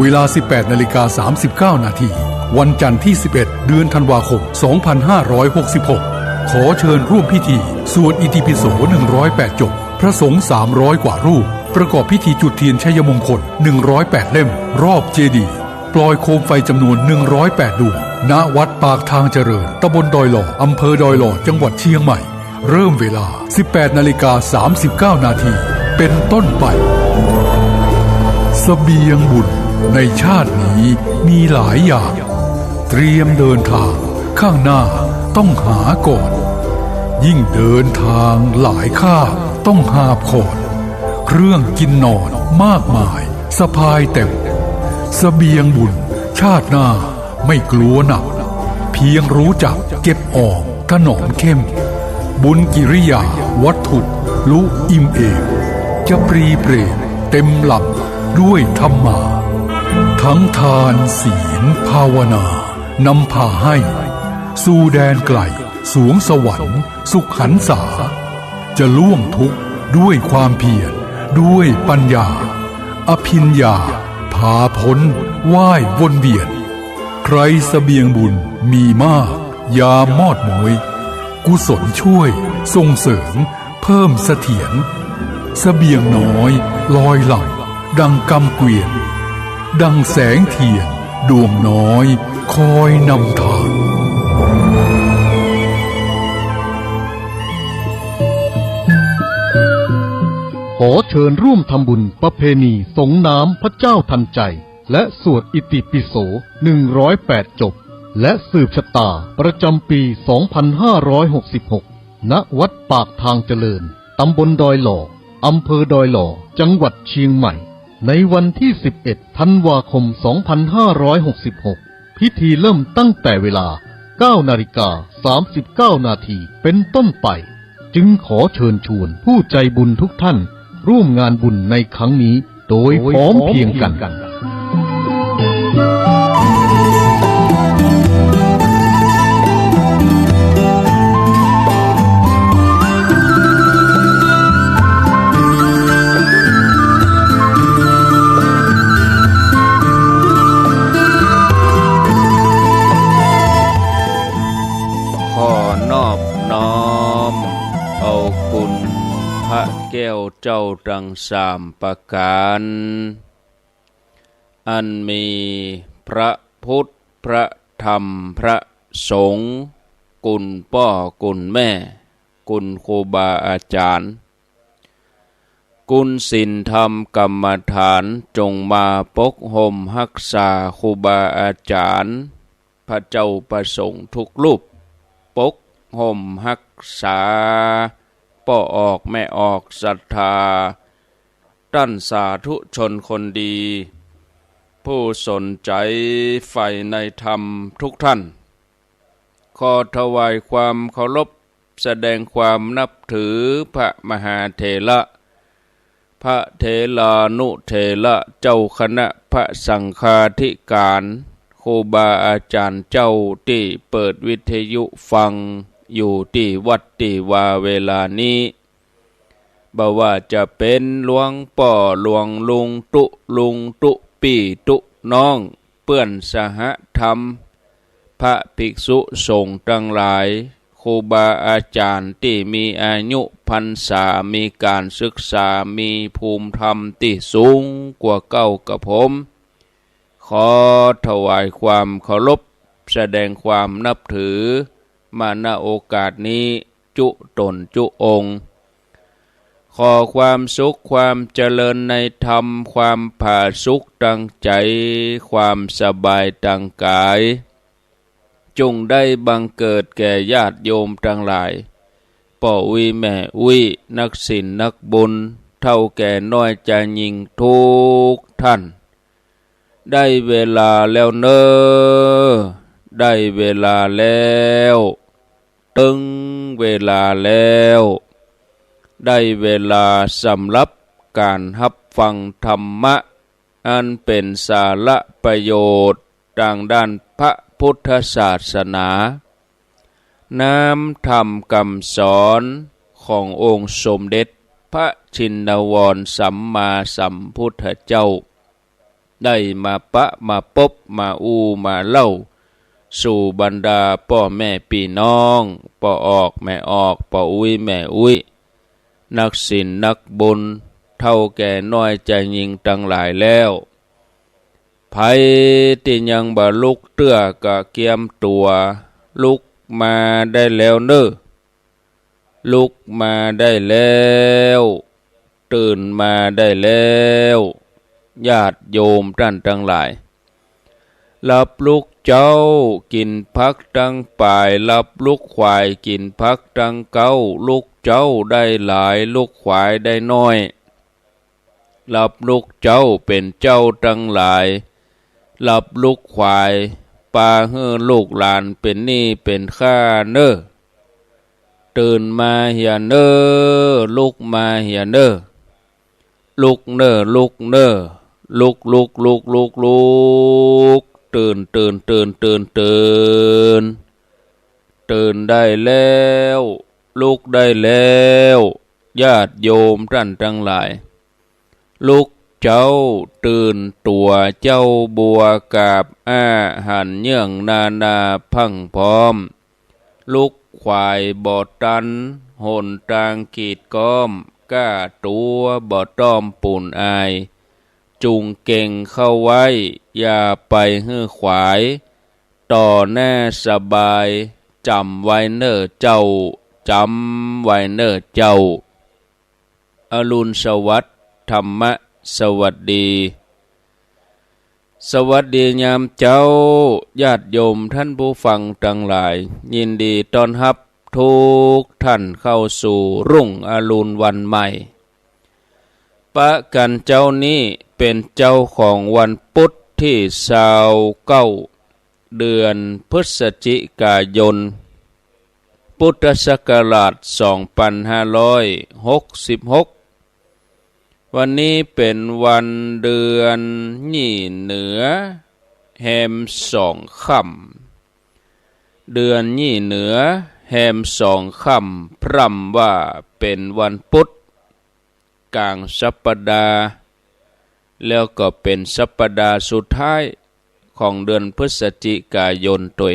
เวลา 18:39 นาทีวันจันทร์ที่ 11 เดือนธันวาคม 2566 ขอเชิญร่วมพิธีสวดอิติปิโส 108 จบ พระสงฆ์ 300 กว่ารูป ประกอบพิธีจุดเทียนชัยมงคล 108 เล่ม รอบเจดีย์ปล่อยโคมไฟจำนวน 108 ดวง ณ วัดปากทางเจริญ ตำบลดอยหล่อ อำเภอดอยหล่อ จังหวัดเชียงใหม่ เริ่มเวลา 18:39 นาที เป็นต้นไปเสบียงบุญในชาตินี้มีหลายอย่างเตรียมเดินทางข้างหน้าต้องหาก่อนยิ่งเดินทางหลายข้าต้องหาบขอนเครื่องกินนอนมากมายสะพายเต็มเสบียงบุญชาติหน้าไม่กลัวหนักเพียงรู้จักเก็บออมถนอมเข้มบุญกิริยาวัตถุลุอิ่มเอมจะปรีเปรมเต็มหลับด้วยธรรมาทั้งทานศีลภาวนานำพาให้สู่แดนไกลสวงสวรรค์สุขหันษาจะล่วงทุกข์ด้วยความเพียรด้วยปัญญาอภิญญาพาพ้นว่ายวนเวียนใครเสบียงบุญมีมากยามอดมอยกุศลช่วยส่งเสริมเพิ่มเสถียรเสบียงน้อยลอยหลั่งดังกำเกวียนดังแสงเทียนดวงน้อยคอยนำทางขอเชิญร่วมทำบุญประเพณีสงน้ำพระเจ้าทันใจและสวดอิติปิโส 108 จบและสืบชะตาประจำปี 2566 ณ วัดปากทางเจริญตำบลดอยหล่ออำเภอดอยหล่อจังหวัดเชียงใหม่ในวันที่ 11 ธันวาคม 2566 พิธีเริ่มตั้งแต่เวลา 9:39 นาทีเป็นต้นไปจึงขอเชิญชวนผู้ใจบุญทุกท่านร่วมงานบุญในครั้งนี้โดยพร้อมเพรียงกันแก้วเจ้าทั้งสามประการอันมีพระพุทธพระธรรมพระสงฆ์คุณพ่อคุณแม่คุณครูบาอาจารย์คุณศีลธรรมกรรมฐานจงมาปกห่มรักษาครูบาอาจารย์พระเจ้าประสงค์ทุกรูปปกห่มรักษาพ่อออกแม่ออกศรัทธาท่านสาธุชนคนดีผู้สนใจใฝ่ในธรรมทุกท่านขอถวายความเคารพแสดงความนับถือพระมหาเถระพระเถรานุเถระเจ้าคณะพระสังฆาธิการครูบาอาจารย์เจ้าที่เปิดวิทยุฟังอยู่ที่วัดที่ว่าเวลานี้บ่ว่าจะเป็นหลวงป่อหลวงลุงตุปีตุน้องเปื้อนสหธรรมพระภิกษุสงฆ์ทั้งหลายครูบาอาจารย์ที่มีอายุพรรษามีการศึกษามีภูมิธรรมที่สูงกว่าเก้ากับผมขอถวายความเคารพแสดงความนับถือมาณโอกาสนี้จุตนจุองค์ขอความสุขความเจริญในธรรมความผาสุกตั้งใจความสบายตั้งกายจงได้บังเกิดแก่ญาติโยมทั้งหลายพ่อวิแม่วินักศีลนักบุญเท่าแก่น้อยจะยิ่งทุกท่านได้เวลาแล้วเนอได้เวลาแล้วตึงเวลาแล้วได้เวลาสำหรับการรับฟังธรรมะอันเป็นสาระประโยชน์ทางด้านพระพุทธศาสนาน้ำธรรมคำสอนขององค์สมเด็จพระชินวรสัมมาสัมพุทธเจ้า ได้มาปะมาปบมาอูมาเล่าสู่บรรดาพ่อแม่พี่น้องพ่อออกแม่ออกพ่ออุ้ยแม่อุ้ยนักศีลนักบุญเท่าแก่น้อยใจยิงตั้งหลายแล้วไผที่ยังบ่ลุกเตื้อกะเกียมตัวลุกมาได้แล้วเน้อลุกมาได้แล้วตื่นมาได้แล้วญาติโยมท่านทั้งหลายรับลูกเจ้ากินพักตั้งป่ายรับลูกควายกินพักตั้งเก้าลูกเจ้าได้หลายลูกควายได้น้อยรับลูกเจ้าเป็นเจ้าตั้งหลายรับลูกควายปาเฮือลูกหลานเป็นหนี้เป็นข้าเน้อตื่นมาเหียเน้อลุกมาเหียเน้อลุกเน้อลุกเน้อลุกลุกลุกลุกลุกตื่นตื่นตื่นตื่นตื่นตื่นได้แล้วลุกได้แล้วญาติโยมท่านทั้งหลายลุกเจ้าตื่นตัวเจ้าบัวกาบอาหันเยื่องนานาพังพร้อมลุกควายบ่อตันหนตางกีดก้อมก้าตัวบ่อต้อมปุ่นอายจุงเก่งเข้าไว้อย่าไปฮื้อขวายต่อแน่สบายจำไว้เน้อเจ้าจำไว้เน้อเจ้าอรุณสวัสดิ์ธรรมะสวัสดีสวัสดียามเจ้าญาติโยมท่านผู้ฟังทั้งหลายยินดีต้อนรับทุกท่านเข้าสู่รุ่งอรุณวันใหม่ปะกันเจ้านี้เป็นเจ้าของวันพุธที่29เดือนพฤศจิกายนพุทธศักราช2566วันนี้เป็นวันเดือนยี่เหนือแฮม2 ค่ำเดือนยี่เหนือแฮม2 ค่ำพร่ำว่าเป็นวันพุธกลางสัปดาห์แล้วก็เป็นสัปดาห์สุดท้ายของเดือนพฤศจิกายนตัว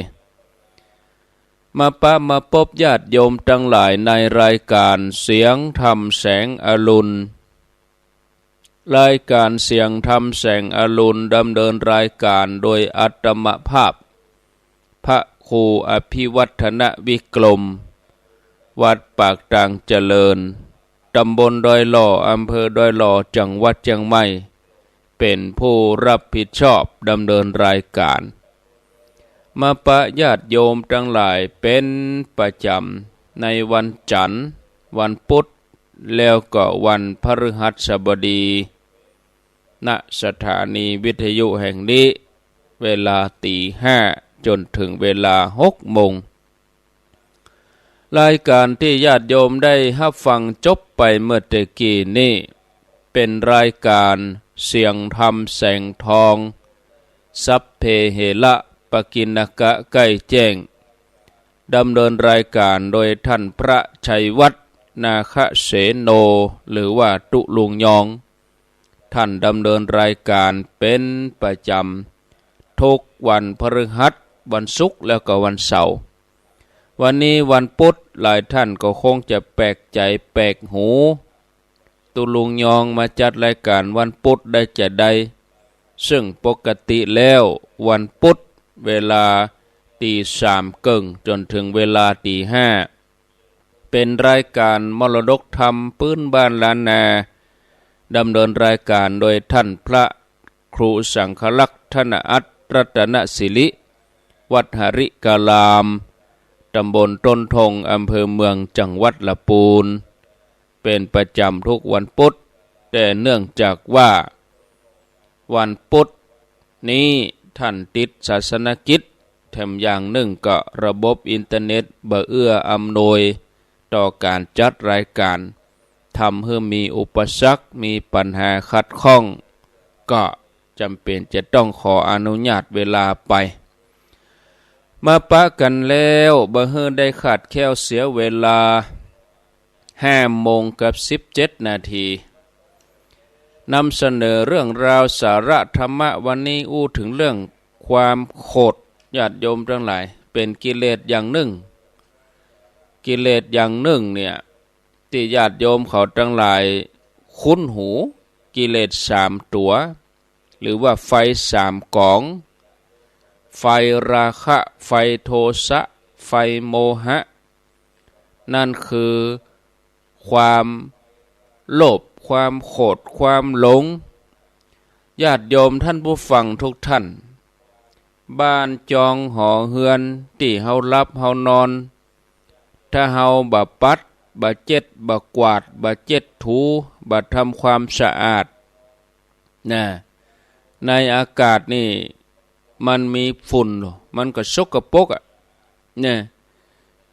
มาปะมาพบญาติโยมทั้งหลายในรายการเสียงธรรมแสงอรุณรายการเสียงธรรมแสงอรุณดำเนินรายการโดยอัตมภาพพระครูอภิวัฒนวิกรมวัดปากตางเจริญตำบลดอยหล่ออำเภอดอยหล่อจังหวัดเชียงใหม่เป็นผู้รับผิดชอบดำเนินรายการมาปะญาติโยมทั้งหลายเป็นประจำในวันจันทร์วันพุธแล้วก็วันพฤหัสบดีณสถานีวิทยุแห่งนี้เวลา5:00จนถึงเวลา6:00รายการที่ญาติโยมได้รับฟังจบไปเมื่อตะกี้นี้เป็นรายการเสียงธรรมแสงทองสัพเพเหระปกิณกะใกล้แจ้งดำเนินรายการโดยท่านพระชัยวัฒน์นาคเสโนหรือว่าตุลุงยองท่านดำเนินรายการเป็นประจำทุกวันพฤหัสวันศุกร์แล้วก็วันเสาร์วันนี้วันพุธหลายท่านก็คงจะแปลกใจแปลกหูตุลุงยองมาจัดรายการวันพุธได้จะใดซึ่งปกติแล้ววันพุธเวลา3:30จนถึงเวลา5:00เป็นรายการมรดกธรรมพื้นบ้านล้านนาดำเนินรายการโดยท่านพระครูสังฆลักษณ์ธนอัตรัตนศิริวัดหริกาลามตำบลต้นทงอำเภอเมืองจังหวัดลำพูนเป็นประจำทุกวันพุธแต่เนื่องจากว่าวันพุธนี้ท่านติดศาสนกิจแถมอย่างหนึ่งก็ระบบอินเทอร์เน็ตบ่เอื้ออำนวยต่อการจัดรายการทำให้มีอุปสรรคมีปัญหาขัดข้องก็จำเป็นจะต้องขออนุญาตเวลาไปมาปะกันแล้วบ่เฮือได้ขาดแคลวเสียเวลา5:17 นาที นำเสนอเรื่องราวสาระธรรมะวันนี้อู้ถึงเรื่องความโกรธญาติโยมทั้งหลายเป็นกิเลสอย่างหนึ่งกิเลสอย่างหนึ่งเนี่ยที่ญาติโยมเขาทั้งหลายคุ้นหูกิเลส3 ตัวหรือว่าไฟ3 กองไฟราคะไฟโทสะไฟโมหะนั่นคือความโลภความโกรธความหลงญาติโยมท่านผู้ฟังทุกท่านบ้านจองหอเฮือนที่เฮารับเฮานอนถ้าเฮาบ่ปัดบ่เจ็ดบ่กวาดบ่เจ็ดถูบ่ทำความสะอาดนะในอากาศนี่มันมีฝุ่นมันก็สกปรกอ่ะเนี่ย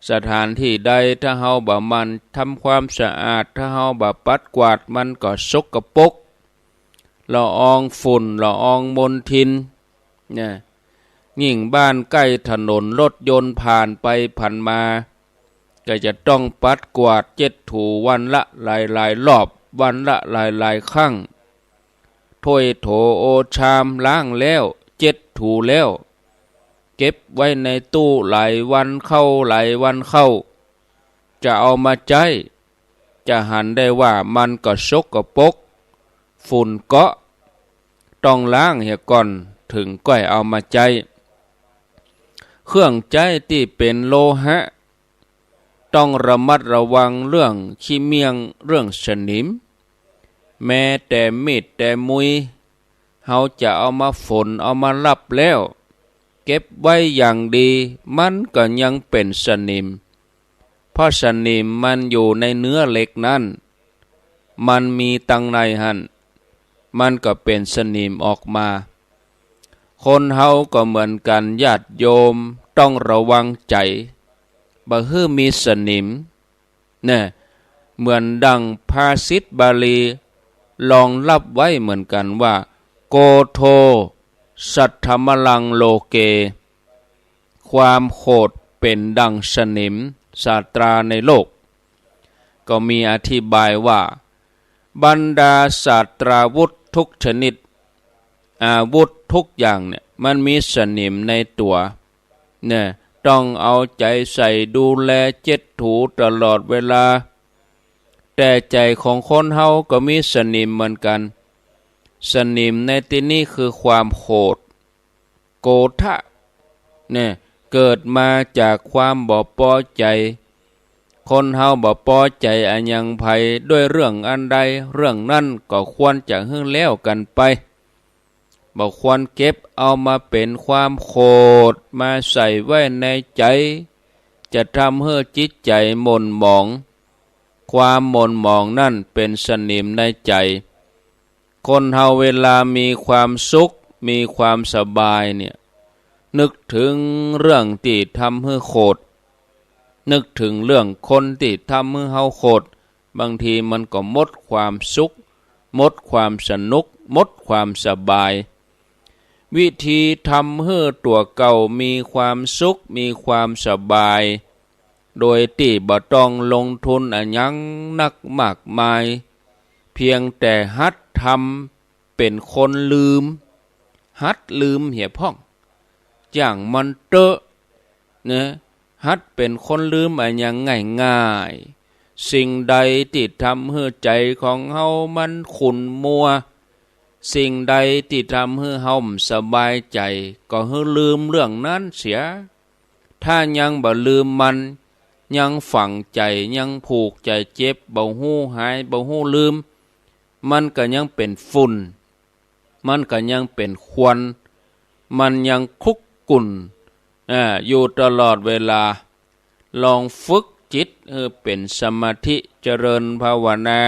สถานที่ใดถ้าเฮาบ่มันทำความสะอาดถ้าเฮาบ่ปัดกวาดมันก็สกปรกละอองฝุ่นละอองมลทินเนี่ยยิ่งบ้านใกล้ถนนรถยนต์ผ่านไปผ่านมาก็จะต้องปัดกวาดเจ็ดถูวันละหลายรอบวันละหลายครั้งถ้วยโถโอชามล้างแล้วเจ็ดถูแล้วเก็บไว้ในตู้หลายวันเข้าจะเอามาใช้จะหันได้ว่ามันก็สกปรกฝุ่นเกาะต้องล้างเหี่ยก่อนถึงก้อยเอามาใช้เครื่องใช้ที่เป็นโลหะต้องระมัดระวังเรื่องขี้เมียงเรื่องสนิมแม้แต่มีดแต่มุยเฮาจะเอามาฝนเอามาลับแล้วเก็บไว้อย่างดีมันก็ยังเป็นสนิมเพราะสนิมมันอยู่ในเนื้อเหล็กนั้นมันมีตังในหันมันก็เป็นสนิมออกมาคนเฮาก็เหมือนกันญาติโยมต้องระวังใจบ่ฮื้อมีสนิมเนี่ยเหมือนดังภาษิตบาลีลองรับไว้เหมือนกันว่าโกโทสัทธมลังโลเกความโกรธเป็นดังสนิมศาสตราในโลกก็มีอธิบายว่าบรรดาศาสตราวุธทุกชนิดอาวุธทุกอย่างเนี่ยมันมีสนิมในตัวเนี่ยต้องเอาใจใส่ดูแลเจ็ดถูตลอดเวลาแต่ใจของคนเฮาก็มีสนิมเหมือนกันสนิมในที่นี้คือความโกรธโกฏะเนี่ยเกิดมาจากความบ่พอใจคนเฮาบ่พอใจอันยังไผด้วยเรื่องอันใดเรื่องนั้นก็ควรจะฮึ่งแล้วกันไปบ่ควรเก็บเอามาเป็นความโกรธมาใส่ไว้ในใจจะทำให้จิตใจหม่นหมองความหม่นหมองนั่นเป็นสนิมในใจคนเฮาเวลามีความสุขมีความสบายเนี่ยนึกถึงเรื่องที่ทำให้โกรธนึกถึงเรื่องคนที่ทำให้เฮาโกรธบางทีมันก็หมดความสุขหมดความสนุกหมดความสบายวิธีทำให้ตัวเก่ามีความสุขมีความสบายโดยที่บ่ต้องลงทุนอันยังนักมากมายเพียงแต่หัดทำเป็นคนลืมหัดลืมเหี่ยพ่องอย่างมันเตอะนะหัดเป็นคนลืมอันยังง่ายๆสิ่งใดที่ทำให้ใจของเฮามันขุ่นมัวสิ่งใดที่ทำให้เฮาสบายใจก็ให้ลืมเรื่องนั้นเสียถ้ายังบ่ลืมมันยังฝังใจยังผูกใจเจ็บบ่ฮู้หายบ่ฮู้ลืมมันก็ยังเป็นฝุ่นมันก็ยังเป็นควันมันยังคุกกุ่นอยู่ตลอดเวลาลองฝึกจิตเป็นสมาธิเจริญภาวนา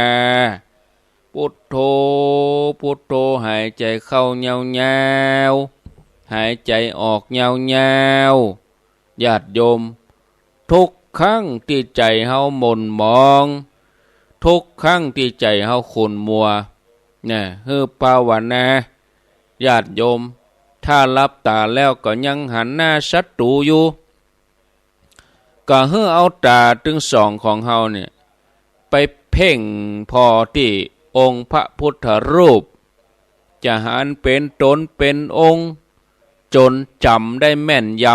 พุทโธพุทโธหายใจเข้ายาวๆหายใจออกยาวๆญาติโยมทุกครั้งที่ใจเฮาหม่นหมองทุกครั้งที่ใจเฮาขุ่นมัวเนี่ยภาวนาญาติโยมถ้าลับตาแล้วก็ยังหันหน้าศัตรูอยู่ก็เอาตาถึงสองของเฮาเนี่ยไปเพ่งพอที่ องค์พระพุทธรูปจะหันเป็นตนเป็นองค์จนจำได้แม่นย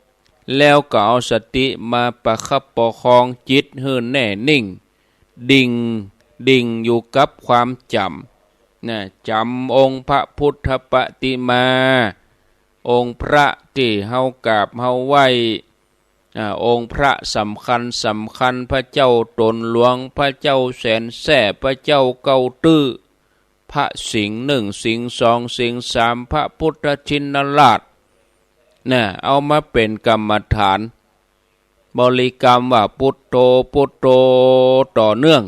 ำแล้วก็เอาสติมาประคับประคองจิตให้แน่นิ่งดิ่งอยู่กับความจำนะจำองค์พระพุทธปฏิมาองค์พระที่เฮากราบเฮาไหว้องค์พระสำคัญพระเจ้าตนหลวงพระเจ้าแสนแสบพระเจ้าเก้าตื้อพระสิงห์หนึ่งสิงห์สองสิงห์สามพระพุทธชินราชเอามาเป็นกรรมฐานบริกรรมว่าพุทโธพุทโธต่อเนื่อง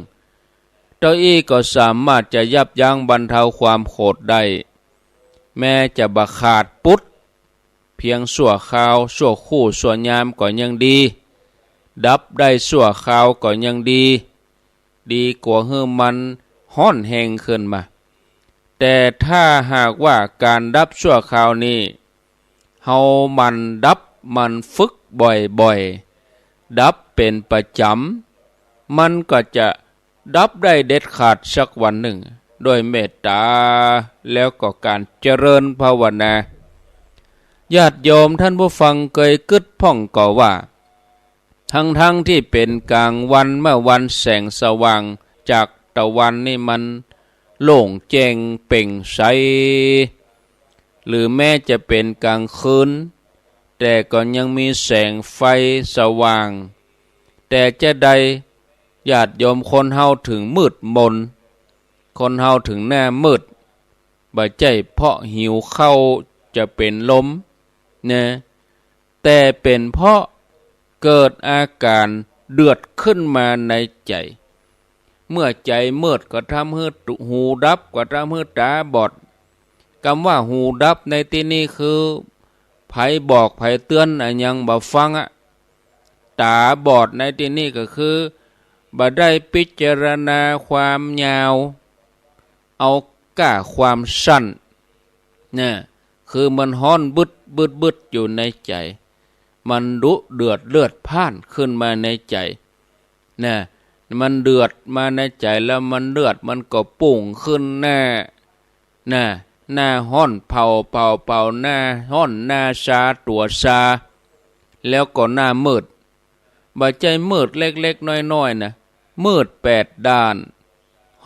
เจ้าอี้ก็สามารถจะยับยั้งบรรเทาความโกรธได้แม้จะบะขาดพุทธเพียงชั่วคราวชั่วคู่ชั่วยามก็ยังดีดับได้ชั่วคราวก็ยังดีกว่าให้มันห้อนแหงขึ้นมาแต่ถ้าหากว่าการดับชั่วคราวนี้เฮามันดับมันฝึกบ่อยๆดับเป็นประจำมันก็จะดับได้เด็ดขาดสักวันหนึ่งด้วยเมตตาแล้วก็การเจริญภาวนาญาติโยมท่านผู้ฟังเคยกึดพ่องก่อว่าทั้งที่เป็นกลางวันเมื่อวันแสงสว่างจากตะวันนี่มันโล่งแจ้งเป่งใสหรือแม้จะเป็นกลางคืนแต่ก็ยังมีแสงไฟสว่างแต่จะใดญาติโยมคนเฮาถึงมืดมนคนเฮาถึงหน้ามืดบ่ใจเพราะหิวเข้าจะเป็นลมนะแต่เป็นเพราะเกิดอาการเดือดขึ้นมาในใจเมื่อใจมืดก็ทำให้หูดับก็ทำให้ตาบอดคำว่าหูดับในที่นี้คือไผบอกไผเตือนยังบ่ฟังตาบอดในที่นี้ก็คือบ่ได้พิจารณาความยาวเอาก้าความสั้นคือมันฮ้อนบึดอยู่ในใจมันดุเดือดเลือดพ่านขึ้นมาในใจมันเดือดมาในใจแล้วมันเลือดมันก็ปุ่งขึ้นหน้าฮ้อนเผาหน้าฮ้อนหน้าชาตัวชาแล้วก็หน้ามืดบ่ใจมืดเล็กๆน้อยๆมืด8ด้าน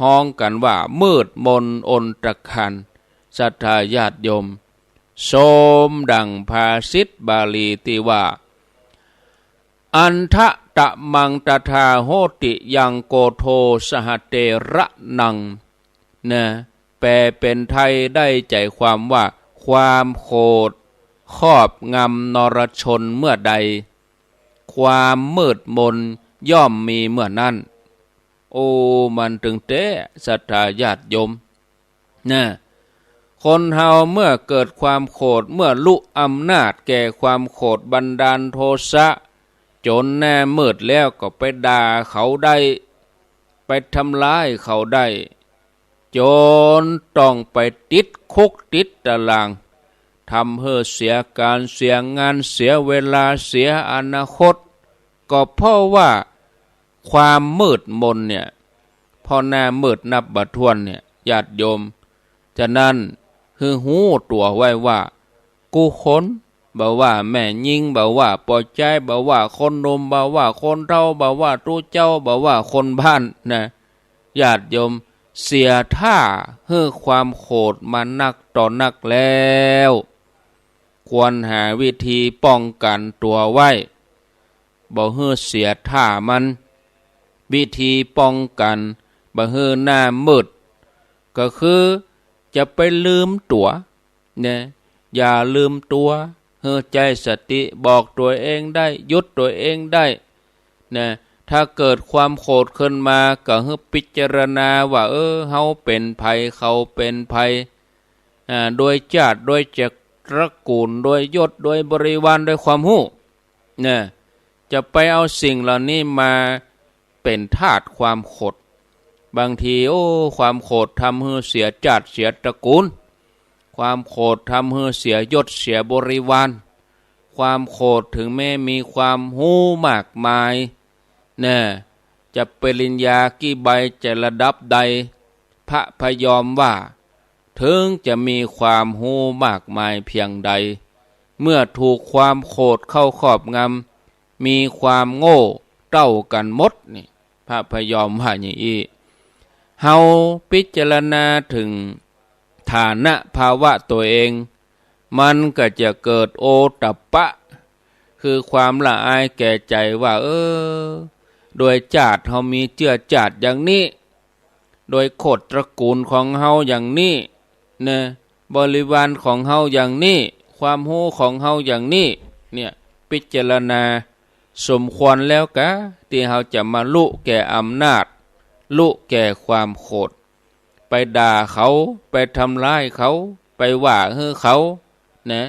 ห้องกันว่ามืดมนอนตะคันศรัทธาญาติโยมโสมดังภาษิตบาลีที่ว่าอันทะตะมังตถาโหติยังโกโทสหเตระนังแปลเป็นไทยได้ใจความว่าความโกรธครอบงำนรชนเมื่อใดความมืดมนย่อมมีเมื่อนั้นโอ้มันถึงเตะศรัทธาญาติโยมคนเฮาเมื่อเกิดความโกรธเมื่อลุอำนาจแก่ความโกรธบันดาลโทสะจนหน้ามืดแล้วก็ไปด่าเขาได้ไปทำร้ายเขาได้จนต้องไปติดคุกติดตารางทำให้เสียการเสียงานเสียเวลาเสียอนาคตก็เพราะว่าความมืดมนพอหน้ามืดนับบัดถ้วนญาติโยมฉะนั้นคือหูตัวไว้ว่ากูคนบ่ว่าแม่ยิงบ่ว่าปอใจบ่ว่าคนนมบ่ว่าคนเฒ่าบ่ว่าตู้เจ้าบ่ว่าคนบ้านญาติโยมเสียท่าให้ความโกรธมานักต่อนักแล้วควรหาวิธีป้องกันตัวไว้บ่ให้เสียท่ามันวิธีป้องกันบ่ให้หน้ามืดก็คือจะไปลืมตัวอย่าลืมตัวให้ใจสติบอกตัวเองได้หยุดตัวเองได้ถ้าเกิดความโกรธขึ้นมาก็ให้พิจารณาว่าเฮาเป็นภัยเขาเป็นภัยโดยชาติโดยจักรกูลโดยยศโดยบริวารโดยความรู้จะไปเอาสิ่งเหล่านี้มาเป็นทาสความโกรธบางทีความโกรธทำให้เสียชาติเสียตระกูลความโกรธทำให้เสียยศเสียบริวารความโกรธถึงแม้มีความหู้มากมายจะปริญญากี่ใบจะระดับใด พระพยอมว่าถึงจะมีความหูมากมายเพียงใดเมื่อถูกความโกรธเข้าครอบงำมีความโง่เต้ากันหมดนี่พระพยอมว่าอย่างนี้เฮาพิจารณาถึงฐานะภาวะตัวเองมันก็จะเกิดโอตัปปะคือความละอายแก่ใจว่าโดยจาดเฮามีเจือจาดอย่างนี้โดยโคตรตระกูลของเฮาอย่างนี้นะบริวารของเฮาอย่างนี้ความรู้ของเฮาอย่างนี้เนี่ยพิจารณาสมควรแล้วกะที่เฮาจะมาลุแก่อำนาจลุแก่ความโกรธไปด่าเขาไปทำร้ายเขาไปว่าเขานะ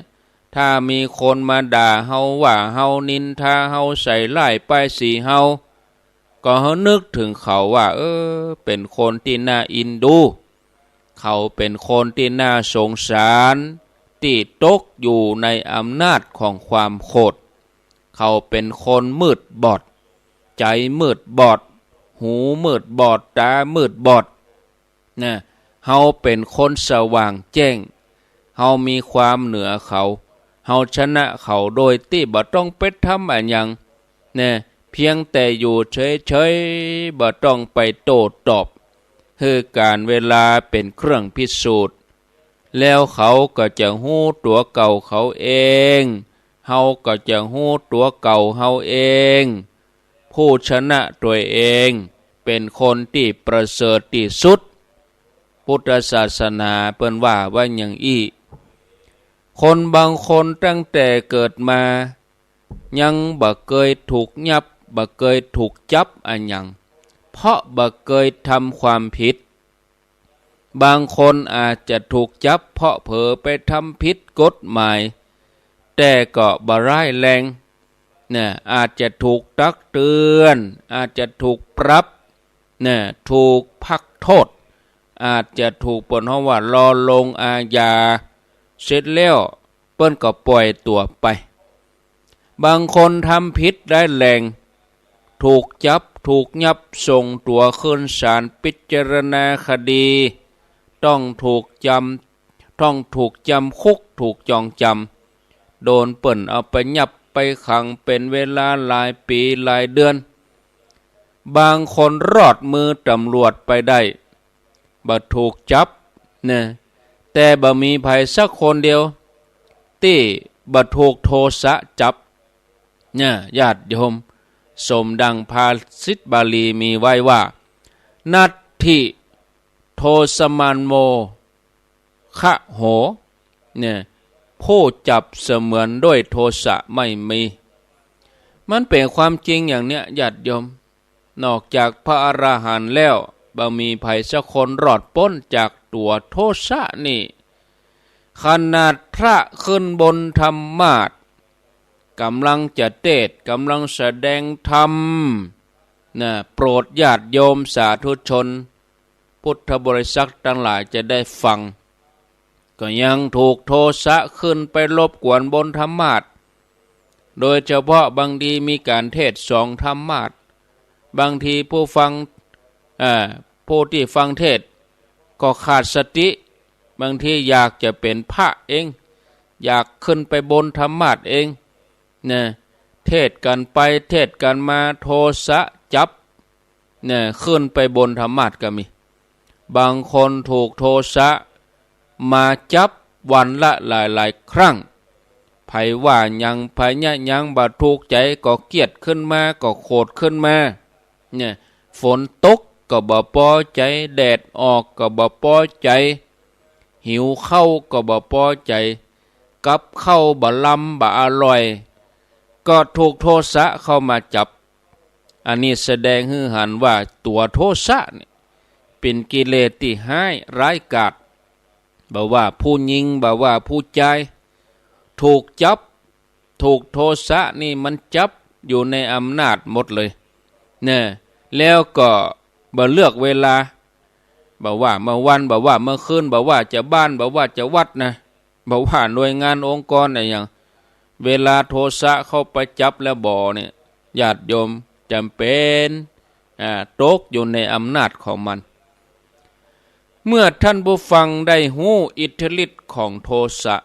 ถ้ามีคนมาด่าเฮาว่าเฮานินทาเฮาใส่ร้ายป้ายสีเฮาก็เฮานึกถึงเขาว่าเป็นคนที่น่าอินดูเขาเป็นคนที่น่าสงสารที่ตกอยู่ในอำนาจของความโกรธเขาเป็นคนมืดบอดใจมืดบอดหูมืดบอดตามืดบอดนะเฮาเป็นคนสว่างแจ้งเฮามีความเหนือเขาเฮาชนะเขาโดยที่บ่ต้องไปทำอะไรหยังนะเพียงแต่อยู่เฉยๆบ่ต้องไปโต้ตอบคือการเวลาเป็นเครื่องพิสูจน์แล้วเขาก็จะฮู้ตัวเก่าเขาเองเฮาก็จะฮู้ตัวเก่าเฮาเองผู้ชนะตัวเองเป็นคนที่ประเสริฐที่สุดพุทธศาสนาเปิ้นว่าอย่างอี้คนบางคนตั้งแต่เกิดมายังบ่เคยถูกยับบ่เคยถูกจับอันหยังเพราะบ่เคยทำความผิดบางคนอาจจะถูกจับเพราะเผลอไปทำผิดกฎหมายแต่ก็บ่ร้ายแรงเนี่ยอาจจะถูกตักเตือนอาจจะถูกปรับเนี่ยถูกพักโทษอาจจะถูกเปิ้นเฮาว่ารอลงอาญาเสร็จแล้วเปิ้นก็ปล่อยตัวไปบางคนทำผิดได้แรงถูกจับถูกยับส่งตัวขึ้นศาลพิจารณาคดีต้องถูกจำคุกถูกจองจำโดนเปิ้นเอาไปยับไปขังเป็นเวลาหลายปีหลายเดือนบางคนรอดมือตำรวจไปได้บ่ถูกจับเนี่ยแต่บ่มีภัยสักคนเดียวที่บ่ถูกโทสะจับเนี่ยญาติโยมสมดังภาษิตบาลีมีไว้ว่านัตถิโทสมันโมคะโหเนี่ยผู้จับเสมือนด้วยโทสะไม่มีมันเป็นความจริงอย่างเนี้ยญาติโยมนอกจากพระอรหันต์แล้วบ่มีภัยสักคนรอดพ้นจากตัวโทสะนี่ขนาดพระขึ้นบนธรรมาสน์กำลังจะเทศน์กำลังแสดงธรรมนะโปรดญาติโยมสาธุชนพุทธบริษัททั้งหลายจะได้ฟังก็ยังถูกโทสะขึ้นไปรบกวนบนธรรมาสน์โดยเฉพาะบางทีมีการเทศน์สองธรรมาสน์บางทีผู้ที่ฟังเทศน์ก็ขาดสติบางทีอยากจะเป็นพระเองอยากขึ้นไปบนธรรมาสน์เองเนี่ยเทศกันไปเทศกันมาโทสะจับเนี่ยขึ้นไปบนธรรมาสน์ก็มีบางคนถูกโทสะมาจับวันละหลายๆครั้งไผว่ายังไผยังบ่ถูกใจก็เกลียดขึ้นมาก็โกรธขึ้นมาเนี่ยฝนตกก็บ่พอใจแดดออกก็บ่พอใจหิวข้าวก็บ่พอใจกับข้าวบ่ลำบ่อร่อยก็ถูกโทสะเข้ามาจับอันนี้แสดงให้เห็นว่าตัวโทสะนี่เป็นกิเลสที่ร้ายกาจบ่ว่าผู้หญิงบ่ว่าผู้ชายถูกจับถูกโทสะนี่มันจับอยู่ในอำนาจหมดเลยเนี่ยแล้วก็บ่เลือกเวลาบ่ว่าเมื่อวันบ่ว่าเมื่อคืนบ่ว่าจะบ้านบ่ว่าจะวัดนะบ่ว่าหน่วยงานองค์กรอะไรอย่างเวลาโทสะเข้าไปจับแล้วบ่เนี่ยญาติโยมจำเป็นตกอยู่ในอำนาจของมัน เมื่อท่านผู้ฟังได้หู้อิทธิฤทธิ์ของโทสะ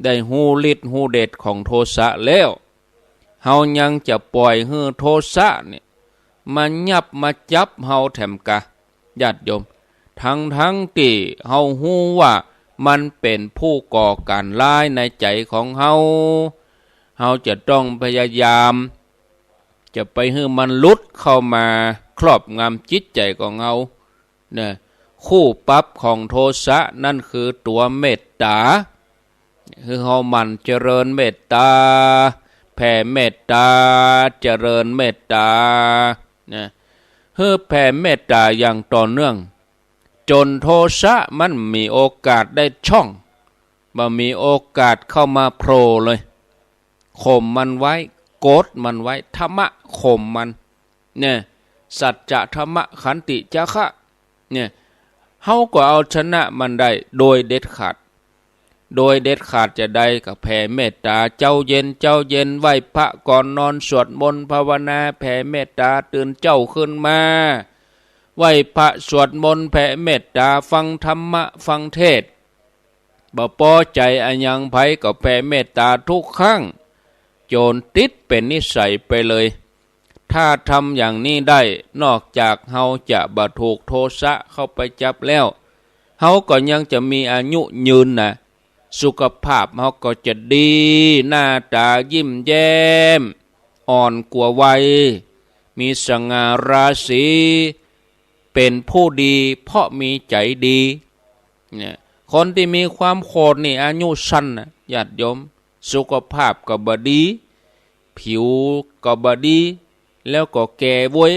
ได้หู้ฤทธิ์หู้เดชของโทสะแล้วเฮายังจะปล่อยให้โทสะเนี่ยมายับมาจับเฮาแถมกะญาติโยมทั้งที่เฮาฮู้ว่ามันเป็นผู้ก่อการร้ายในใจของเฮาจะต้องพยายามจะไปให้มันลุดเข้ามาครอบงำจิตใจของเฮาเนี่ยคู่ปรับของโทสะนั่นคือตัวเมตตาคือเฮามันเจริญเมตตาแผ่เมตตาเจริญเมตตาเนี่ยเพื่อแผ่เมตตาอย่างต่อเนื่องจนโทสะมันมีโอกาสได้ช่องบ่มีโอกาสเข้ามาโผล่เลยข่มมันไว้โกดมันไว้ธรรมะข่มมันเนี่ยสัจจะธรรมะขันติจาคะเนี่ยเฮาก็เอาชนะมันได้โดยเด็ดขาดจะได้กับแผ่เมตตาเจ้าเย็นไหว้พระก่อนนอนสวดมนต์ภาวนาแผ่เมตตาตื่นเจ้าขึ้นมาไหว้พระสวดมนต์แผ่เมตตาฟังธรรมะฟังเทศน์บ่พอใจอันยังไผก็แผ่เมตตาทุกครั้งโจนติดเป็นนิสัยไปเลยถ้าทำอย่างนี้ได้นอกจากเฮาจะบ่ถูกโทสะเข้าไปจับแล้วเฮาก็ยังจะมีอายุยืนนะสุขภาพเฮาก็จะดีหน้าตายิ้มแย้มอ่อนกว่าวัยมีสง่าราศีเป็นผู้ดีเพราะมีใจดีเนี่ยคนที่มีความโคตรนี่อายุสั้นนะญาติโยมสุขภาพก็บ่ดีผิวก็บ่ดีแล้วก็แก่บ้วย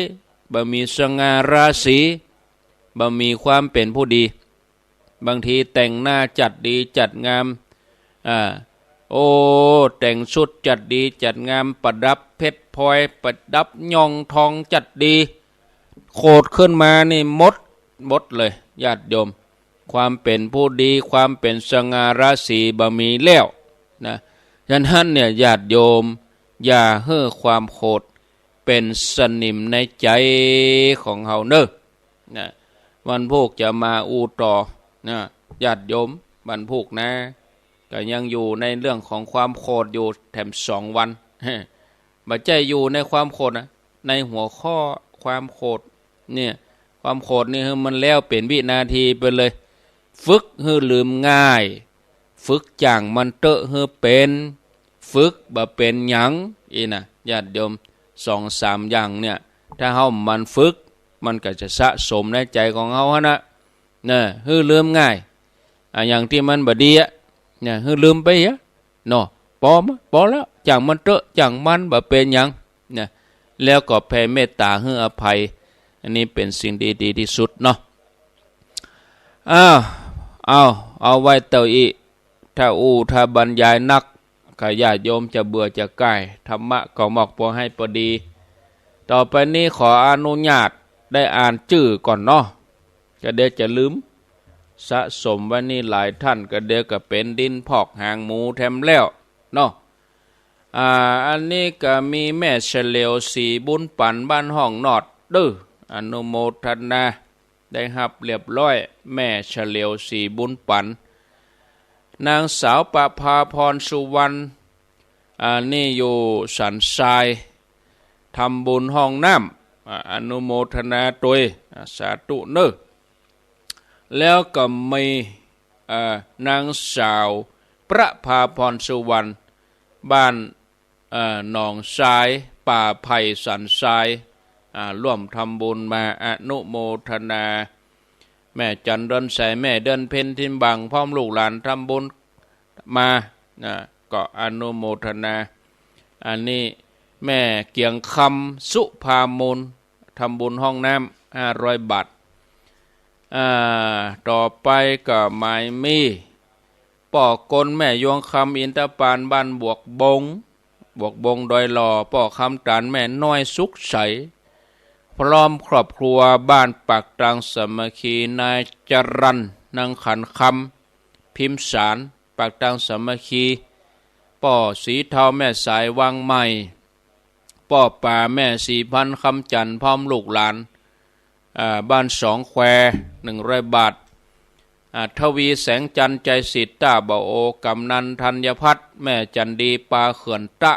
บ่มีสง่าราศีบ่มีความเป็นผู้ดีบางทีแต่งหน้าจัดดีจัดงามแต่งชุดจัดดีจัดงามประดับเพชรพลอยประดับย่องทองจัดดีโคตรขึ้นมานี่หมดเลยญาติโยมความเป็นผู้ดีความเป็นสง่าราศีบ่มีแล้วนะฉะนั้นเนี่ยญาติโยมอย่าเฮ้อความโคตรเป็นสนิมในใจของเฮาเนอะนะวันพวกจะมาอูต่อนะญาติโยมวันพวกนะก็ยังอยู่ในเรื่องของความโคตรอยู่แถม2 วันบัดใจอยู่ในความโคตรนะในหัวข้อความโคตรเนี่ยความโคตรนี่มันแล้วเป็นวินาทีไปเลยฝึกให้ลืมง่ายฝึกจ่างมันเตอะให้เป็นฝึกบ่เป็นหยังอีนะญาติโยม2-3อย่างเนี่ยถ้าเฮามันฝึกมันก็จะสะสมในใจของเฮานะให้ลืมง่ายอย่างที่มันบ่ดีเนี่ยให้ลืมไปเนาะพอแล้วจ่างมันเตอะจ่างมันบ่เป็นหยังเนี่ยแล้วก็แผ่เมตตาให้อภัยอันนี้เป็นสิ่งดีที่สุดเนาะเอาไว้เตาอีถ้าบรรยายนักก็ญาติโยมจะเบื่อจะใกล้ธรรมะก็มอกพอให้พอดีต่อไปนี้ขออนุญาตได้อ่านชื่อก่อนเนาะก็เดี๋ยวจะลืมสะสมไว้นี่หลายท่านก็เดี๋ยวก็เป็นดินพอกหางหมูแถมแล้วเนาะอันนี้ก็มีแม่เฉลียวสีบุญปันบ้านห้องนอดดื้ออนุโมทนาได้รับเรียบร้อยแม่เฉลียวสีบุญปันนางสาวประภาพรสุวรรณนี่อยู่สันทรายทำบุญห้องน้ำอนุโมทนาตัวยสาธุเนอแล้วก็มีนางสาวประภาพรสุวรรณบ้านหนองทรายป่าไผ่สันทรายร่วมทำบุญมาอนุโมทนาแม่จันเดินใส่แม่เดินเพ็ญทิมบังพร้อมลูกหลานทำบุญมาก็อนุโมทนาอันนี้แม่เกียงคำสุภามูลทำบุญห้องน้ำ500 บาทต่อไปก็หมายมีป่อกลแม่ยวงคำอินทปานบ้านบวกบงดอยหล่อป่อคำตานแม่น้อยสุขใสพร้อมครอบครัวบ้านปากตรังสามัคคีนายจรัญนางขันคำพิมพ์สารปากตรังสามัคคีป่อสีเทาแม่สายวังใหม่ป่อป่าแม่4,000คำจันทร์พร้อมลูกหลานบ้าน2 แคว100 บาท ทวีแสงจันทร์ใจสิทธิ์ต้าบ่โอกำนันธัญพัฒน์แม่จันดีปาเขื่อนตะ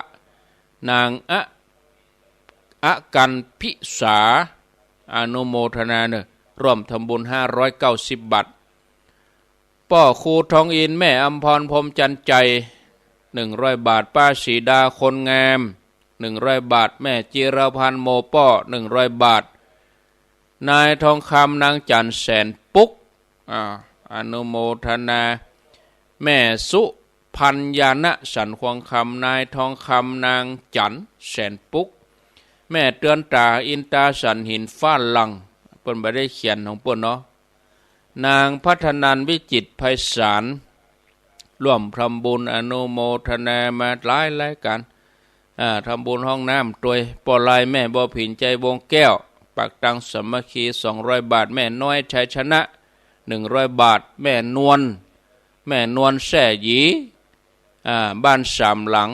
นางอะกันพิสาอนุโมทนาเนร่วมทำบุญ590 บาทป้อครูทองอินแม่อำพรพรหมจันใจ100 บาทป้าสีดาคนงาม100 บาทแม่จิรพันธ์โมป้อ100 บาทนายทองคำนางจันแสนปุ๊กอนุโมทนาแม่สุพัญญาณสันควงคำนายทองคำนางจันแสนปุ๊กแม่เตือนตาอินตาสันหินฟ้าลังเปิ้นบ่ได้เขียนของเปิ้นเนาะนางพัฒนันวิจิตรไพศาลร่วมทำบุญอนุโมทนามาหลายกันทำบุญห้องน้ำตัวยปอลายแม่บ่ผินใจวงแก้วปักตังสมัคคี200 บาทแม่น้อยชัยชนะ100 บาทแม่นวลแส่หยีบ้านสามหลัง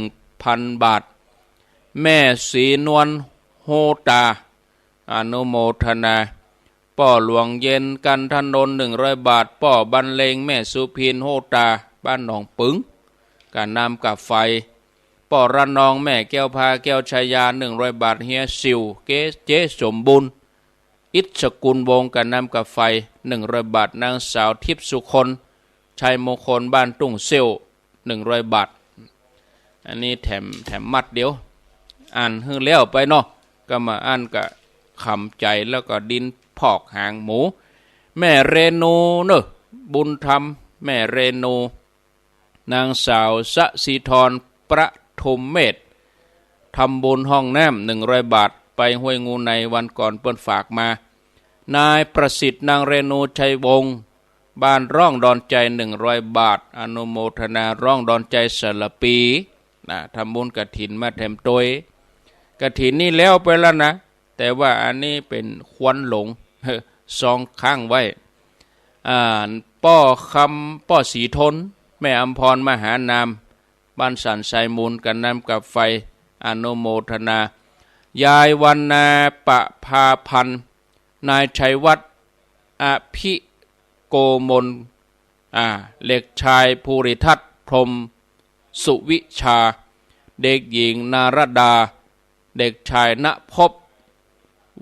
1,000 บาทแม่สีนวลโฮตาอนุโมทนาป้อหลวงเย็นกันถนน100 บาทป้อบรรเลงแม่สุพินโฮตาบ้านหนองปึงการนำกับไฟป้อระนองแม่แก้วพาแก้วชายา100 บาทเฮียสิวเจ๊สมบุญอิศกุลวงการนำกับไฟ100 บาทนางสาวทิพย์สุคนชัยมงคลบ้านตุ้งเซล100 บาทอันนี้แถมมัดเดียวอ่านให้แล้วไปเนาะก็มาอ่านกับคำใจแล้วก็ดินพอกหางหมูแม่เรนูเนอะบุญธรรมแม่เรนูนางสาวสศิธรประทุมเมธทำบุญห้องน้ำ100 บาทไปห้วยงูในวันก่อนเปิ้นฝากมานายประสิทธิ์นางเรนูชัยวงศ์บ้านร่องดอนใจ100 บาทอนุโมทนาร่องดอนใจสละปีทำบุญกฐินมาแถมตัวกฐินนี่แล้วไปแล้วนะแต่ว่าอันนี้เป็นควันหลงซองข้างไว้ป้อสีทนแม่อำพรมหานามบ้านสันไซมูลกันนำกับไฟอนุโมทนายายวันนาปะพาพันธ์นายชัยวัฒน์อภิโกมลเด็กชายภูริทัศน์พรหมสุวิชาเด็กหญิงนารดาเด็กชายณภพ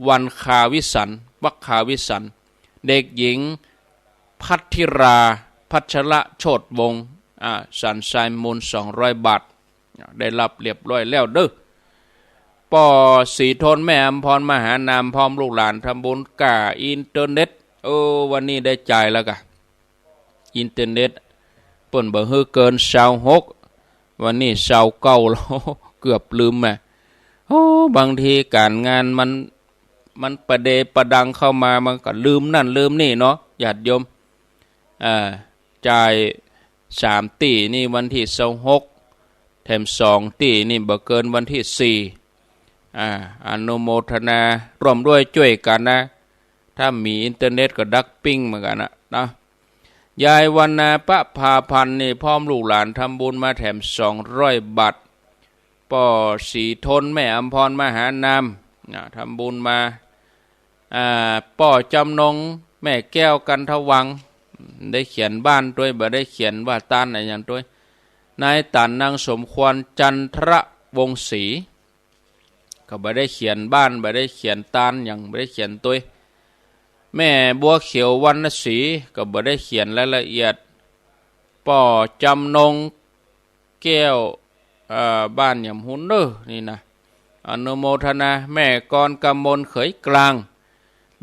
วันคาวิสันวัคคาวิสันเด็กหญิงพัทธิราพัชระโชติวงศ์สันไซมูล200 บาทได้รับเรียบร้อยแล้วเด้อป้อสีทนแม่อำพรมหานามพร้อมลูกหลานทำบุญก่าอินเทอร์เน็ตวันนี้ได้จ่ายแล้วกะอินเทอร์เน็ตเปิ่นบ่ฮือเกิน26วันนี้29แล้วเกือบลืมบางทีการงานมันประเดประดังเข้ามามันก็ลืมนั่นลืมนี่เนาะญาติโยมจ่าย3 ตีนี่วันที่26แถม2 ตีนี่บ่เกินวันที่4อนุโมทนาร่วมด้วยช่วยกันนะถ้ามีอินเทอร์เน็ตก็ดักปิ้งเหมือนกันนะยายวันนาปะพาพันธ์นี่พร้อมลูกหลานทำบุญมาแถม200 บาทป้อสีทนแม่อำพรมหานามทำบุญมาป้อจำนงแม่แก้วกันทวังได้เขียนบ้านด้วยบ่ได้เขียนว่าตานอะไรอย่างด้วยนายตันนางสมควรจันทรวงศรีก็บ่ได้เขียนบ้านบ่ได้เขียนตานอย่างบ่ได้เขียนตัวแม่บัวเขียววรรณศรีก็บ่ได้เขียนรายละเอียดป้อจำนงแก้วบ้านอย่างหุ่นนี่นะอนุโมทนาแม่กรกำมลเขยกลาง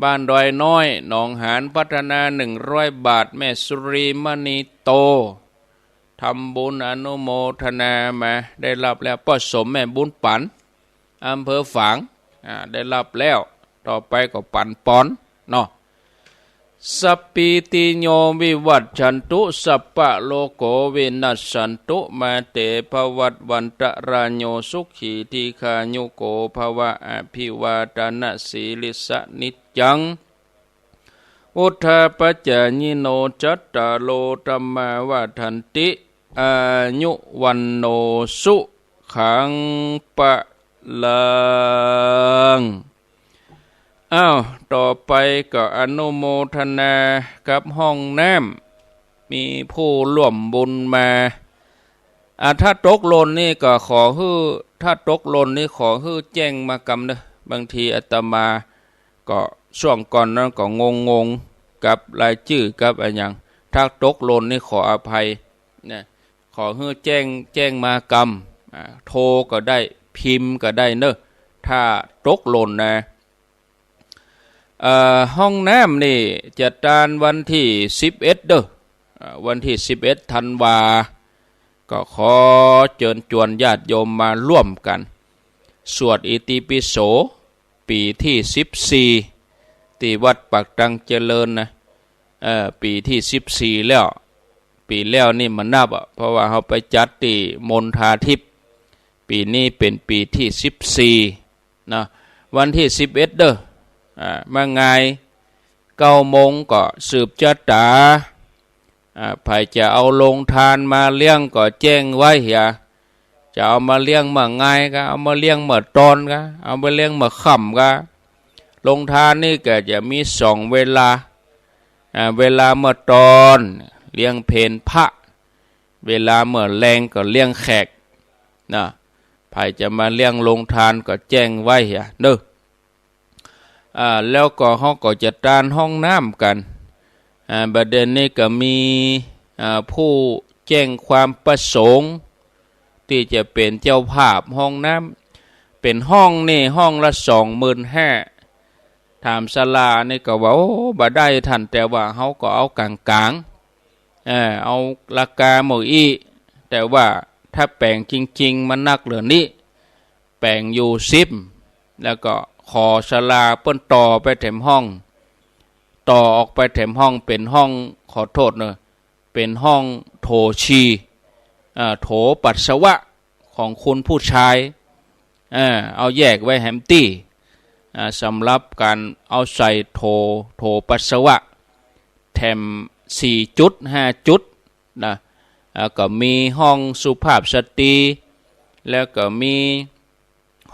บ้านดอยน้อยหนองหานพัฒนา100 บาทแม่สุรีมณีโตทำบุญอนุโมทนามาได้รับแล้วป้อสมแม่บุญปันอำเภอฝางได้รับแล้วต่อไปก็ปันปอนเนาะสัพพิติโยวิวัตชันตุสัพพะโลโกวินัสสันตุมาเตภวัตวันตรโยสุขีทีคายุโกภวะอภิวาทนาสีลิสนิจจังอุทธาปัจจญิโนจัตตาโลธัมมาวาทันติอายุวันโนสุขังปะลัง อ้าวต่อไปก็อนุโมทนากับห้องน้ำมีผู้ร่วมบุญมาถ้าตกหล่นนี่ก็ขอฮื้อถ้าตกหล่นนี่ขอฮื้อแจ้งมากำเด้อบางทีอาตมาก็ช่วงก่อนนั้นก็งงกับรายชื่อกับอะไรอย่างถ้าตกหล่นนี่ขออภัยนะขอฮื้อแจ้งมากำโทรก็ได้พิมพ์ก็ได้เนอะถ้าตกหล่นนะห้องน้ำนี่จัดการวันที่11เด้อวันที่11ธันวาก็ขอเชิญชวนญาติโยมมาร่วมกันสวดอิติปิโสปีที่14ที่วัดปากตังเจริญนะปีที่14แล้วปีแล้วนี่มันนับเพราะว่าเขาไปจัดที่มณฑาทิพย์ปีนี้เป็นปีที่14นะวันที่11เด้อมาไง9 โมงก็สืบชะตาใครจะเอาลงทานมาเลี้ยงก็แจ้งไว้เหียจะเอามาเลี้ยงมาไงก็เอามาเลี้ยงมาตอนก็เอามาเลี้ยงมาค่ำก็ลงทานนี่ก็จะมี2 เวลาเวลาเมื่อตอนเลี้ยงเพลพระเวลาเมื่อแรงก็เลี้ยงแขกนะใครจะมาเลี้ยงลงทานก็แจ้งไว้เหียเด้อแล้วก็เขาก็จะตานห้องน้ำกันประเด็นนี้ก็มีผู้แจ้งความประสงค์ที่จะเป็นเจ้าภาพห้องน้ำเป็นห้องนี่ห้องละ25,000ถามศาลานี่ก็ว่าโอ้บ่ได้ทันแต่ว่าเขาก็เอากลางเอาราคาหมดอีแต่ว่าถ้าแปลงจริงๆมันนักเหลือนี้แปลงอยู่10แล้วก็ขอศาลาเปิ้นต่อไปแถมห้องต่อออกไปแถมห้องเป็นห้องขอโทษเนอะเป็นห้องโถชีโถปัสสาวะของคุณผู้ชายเอาแยกไว้แฮมตี้สำหรับการเอาใส่โถปัสสาวะแถม4 จุด 5 จุดนะก็มีห้องสุภาพสตรีแล้วก็มี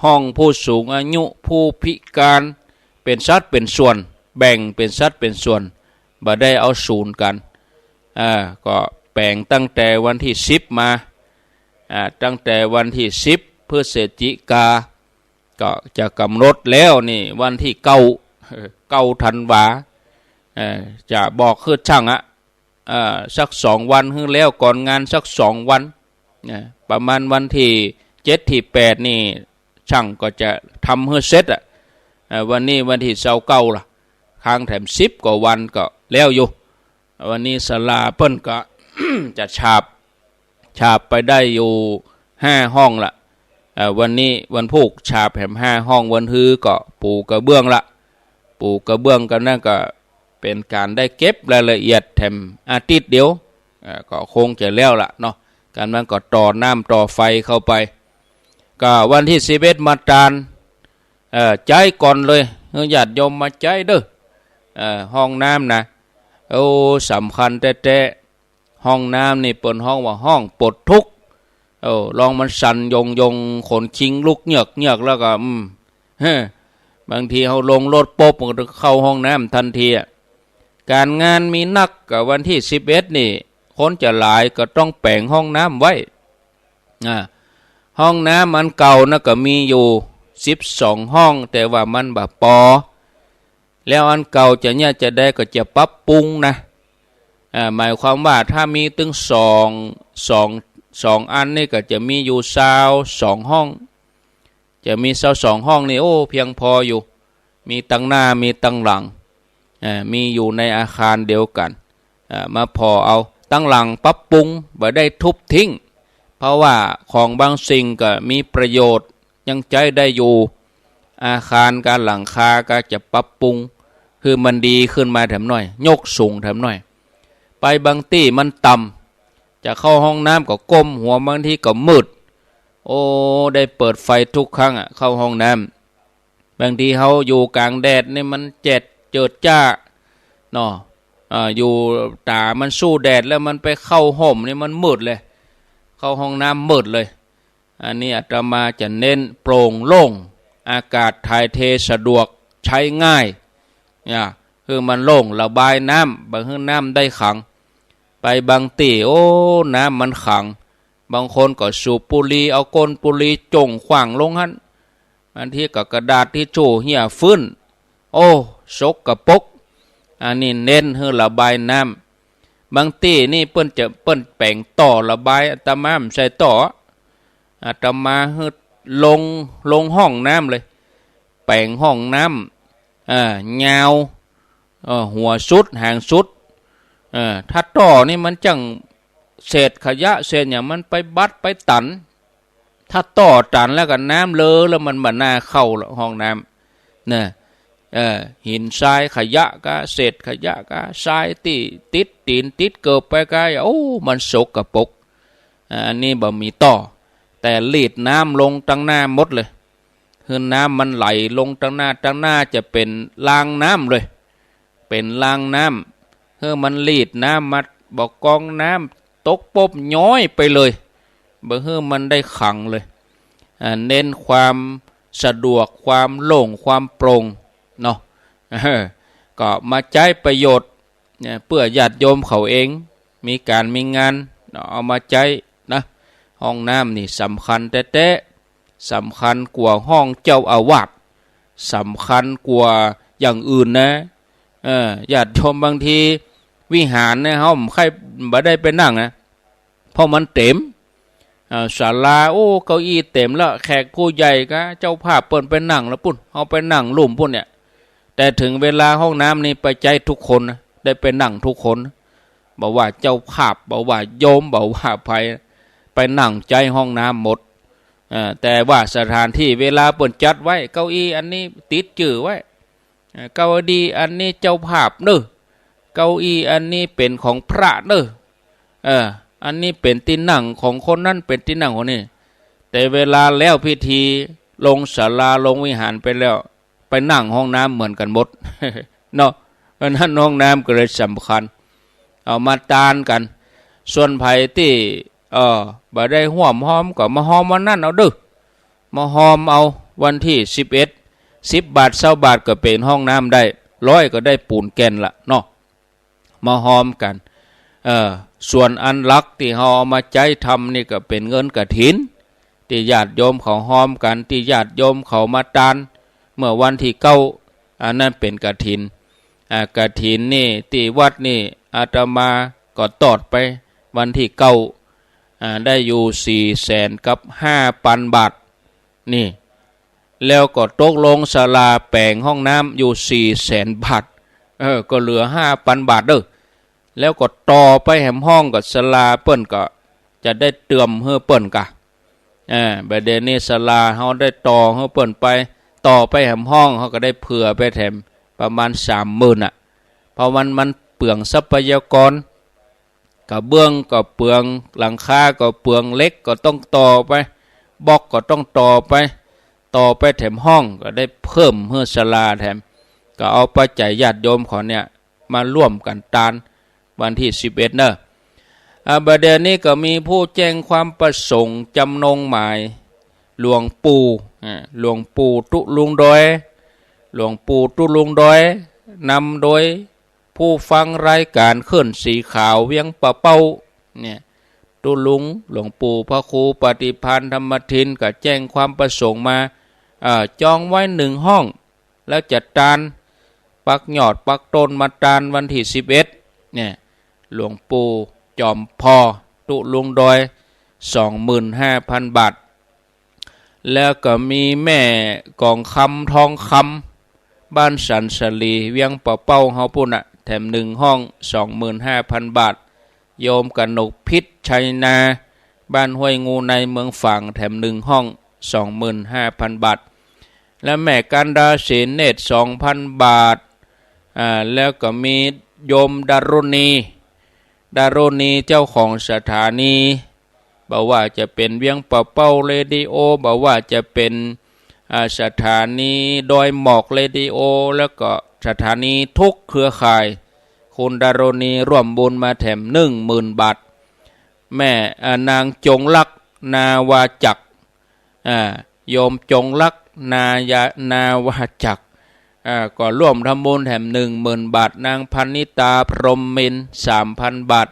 ห้องผู้สูงอายุผู้พิการเป็นสัดเป็นส่วนแบ่งเป็นสัดเป็นส่วนบ่ได้เอาศูนย์กันก็แบ่งตั้งแต่วันที่10มาตั้งแต่วันที่10พฤศจิกาก็จะกำหนดแล้วนี่วันที่9ธันวาจะบอกคือช่างสัก2 วันขึ้นแล้วก่อนงานสัก2 วันประมาณวันที่7ที่8นี่ช่างก็จะทำให้เสร็จวันนี้วันที่29ล่ะค้างแถม10 กว่าวันก็แล้วอยู่วันนี้ศาลาเปิ้นก็ จะฉาบไปได้อยู่5 ห้องละวันนี้วันพุธฉาบแถม5 ห้องวันฮือก็ปูกระเบื้องละปูกระเบื้องกันนั่นก็เป็นการได้เก็บรายละเอียดแถมอาทิตย์เดียวก็คงจะแล้วละเนาะการนั้นก็ต่อน้ำต่อไฟเข้าไปก็วันที่11มาตานใจก่อนเลยญาติโยมมาใจเด้อห้องน้ำนะโอ้สำคัญแต่ห้องน้ำนี่เปิดห้องว่าห้องปลดทุกข์ลองมันสั่นยงขนคิงลุกเหยือกแล้วก็บางทีเขาลงรถปุ๊บก็เข้าห้องน้ำทันทีการงานมีนักกับวันที่11นี่คนจะหลายก็ต้องแปลงห้องน้ำไว้ห้องน้ำมันเก่านะก็มีอยู่12 ห้องแต่ว่ามันบ่พอแล้วอันเก่าจะได้ก็จะปรับปรุงนะหมายความว่าถ้ามีถึง2 อันนี่ก็จะมีอยู่22 ห้องจะมี22 ห้องนี่โอ้เพียงพออยู่มีตั้งหน้ามีตั้งหลังมีอยู่ในอาคารเดียวกันมาพอเอาตั้งหลังปรับปรุงบ่ได้ทุบทิ้งเพราะว่าของบางสิ่งก็มีประโยชน์ยังใช้ได้อยู่อาคารการหลังคาก็จะปรับปรุงคือมันดีขึ้นมาแถมหน่อยยกสูงแถมหน่อยไปบางที่มันต่ำจะเข้าห้องน้ำก็ก้มหัวบางทีก็มืดโอ้ได้เปิดไฟทุกครั้งเข้าห้องน้ำบางทีเขาอยู่กลางแดดนี่มันเจิดจ้าเนาะอยู่ตามันสู้แดดแล้วมันไปเข้าห่มนี่มันมืดเลยเข้าห้องน้ำมืดเลยอันนี้อาตมาจะเน้นโปร่งโล่งอากาศถ่ายเทสะดวก ใช้ง่ายเนี่ยคือมันโล่งระบายน้ำบางน้ำได้ขังไปบางตีโอ้น้ำมันขังบางคนก็สูบปุรีเอาก้นปุรีจงขวางลงหันบางทีก็กระดาษที่โจเหี่ยฟื้นโอ้ซกกระปกอันนี้เน้นให้ระบายน้ำบางตีนี่เปิ้นแป่งต่อระบายอาตมาใส่ต่ออาตมาให้ลงห้องน้ำเลยแป่งห้องน้ำยาวหัวสุดหางสุดถ้าต่อนี่มันจังเศษขยะเศษอย่างมันไปบัดไปตันถ้าต่อตันแล้วก็น้ำเลอะแล้วมันบ่น่าเข้าห้องน้ำเนี่ยหินทรายขยะก็เศษขยะก็ทรายติดตีนติดเกิบไปก็โอ้มันสกปรกอันนี้บ่มีต่อแต่ลีดน้ำลงตั้งหน้าหมดเลยคือน้ำมันไหลลงตั้งหน้าจะเป็นรางน้ำเลยเป็นรางน้ำคือมันลีดน้ำมาบอกกองน้ำตกปบย้อยไปเลยเบื่อมันได้ขังเลยเน้นความสะดวกความโล่งความโปร่งเนาะก็มาใช้ประโยชน์เพื่อญาติโยมเขาเองมีการมีงานเอามาใช้นะห้องน้ำนี่สำคัญแต่สำคัญกว่าห้องเจ้าอาวาสสำคัญกว่าอย่างอื่นนะญาติโยมบางทีวิหารเนี่ยเขาใครบ่ได้ไปนั่งนะเพราะมันเต็มศาลาโอ้เก้าอี้เต็มแล้วแขกผู้ใหญ่ก็เจ้าภาพเปิ่นไปนั่งแล้วปุ่นเอาไปนั่งลุ่มปุ่นเนี่ยแต่ถึงเวลาห้องน้ำนี่ไปใจทุกคนนะได้ไปนั่งทุกคนบอกว่าเจ้าภาพบอกว่าโยมบอกว่าไปนั่งใจห้องน้ำหมดแต่ว่าสถานที่เวลาเปิ่นจัดไว้เก้าอี้อันนี้ติดจื่อไว้เก้าอี้อันนี้เจ้าภาพเนอะเก้าอี้อันนี้เป็นของพระเนอะอันนี้เป็นที่นั่งของคนนั้นเป็นที่นั่งของนี่แต่เวลาแล้วพิธีลงศาลาลงวิหารไปแล้วไปนั่งห้องน้ำเหมือนกันหมด เนาะเพราะนั้นห้องน้ำก็เลยสำคัญเอามาตานกันส่วนไผ่ที่บ่ได้ห่วมหอมก็มาหอมวันนั้นเอาดึมาหอมเอาวันที่10 บาท20 บาทก็เป็นห้องน้ำได้100ก็ได้ปูนแก่นละเนาะมาหอมกันส่วนอันลักที่เขาเอามาใจทำนี่ก็เป็นเงินกฐินที่ญาติโยมเขาหอมกันที่ญาติโยมเขามาตานเมื่อวันที่9อันนั้นเป็นกฐินกฐินนี่ที่วัดนี่อาตมาก็ตอดไปวันที่9ได้อยู่400,500 บาทนี่แล้วก็ตกลงศาลาแปลงห้องน้ำอยู่400,000 บาทก็เหลือ5,000 บาทเด้อแล้วก็ต่อไปแหมห้องกับศาลาเปิ้นก็จะได้เติมเฮือเปิ้นกะแบบเดนี้ศาลาเฮาได้ต่อเฮือเปิ้นไปต่อไปแหมห้องเฮาก็ได้เผื่อไปแถมประมาณ 30,000 เพราะมันเปลืองทรัพยากรกับเบื้องก็เปลืองหลังคาก็เปลืองเล็กก็ต้องต่อไปบล็อกก็ต้องต่อไปแถมห้องก็ได้เพิ่มเฮือศาลาแถมก็เอาปัจจัยญาติโยมเขาเนี่ยมาร่วมกันตานวันที่11เนอะประเด็นนี้ก็มีผู้แจ้งความประสงค์จำนงหมายหลวงปู่ตุลุงดอยหลวงปู่ตุลุงดอยนำโดยผู้ฟังรายการขึ้นสีขาวเวียงปะเป้าเนี่ยตุลุงหลวงปู่พระครูปฏิพันธ์ธรรมทินก็แจ้งความประสงค์มาจองไว้1 ห้องแล้วจัดตานปักยอดปักต้นมาตานวันที่11เนี่ยหลวงปู่จอมพอตุลุงดอย 25,000 บาทแล้วก็มีแม่กองคำทองคำบ้านสันสลีเวียงปะเป้าเฮาปุ่นน่ะแถม1 ห้อง 25,000 บาทโยมกนกพิษชัยนาบ้านห้วยงูในเมืองฝางแถม1 ห้อง 25,000 บาทและแม่กันดาศีลเนตร 2,000 บาทแล้วก็มีโยมดารุณีเจ้าของสถานีบอกว่าจะเป็นเวียงปะเป้าเรดิโอบอกว่าจะเป็นสถานีดอยหมอกเรดิโอแล้วก็สถานีทุกเครือข่ายคุณดารุณีร่วมบุญมาแถม 10,000 บาทแม่นางจงลักษณ์นาวาจักโยมจงลักษณ์นาวาจัก ก็ร่วมทำบุญแถม10,000 บาทนางพันนิตาพรหมมินทร์3,000 บาท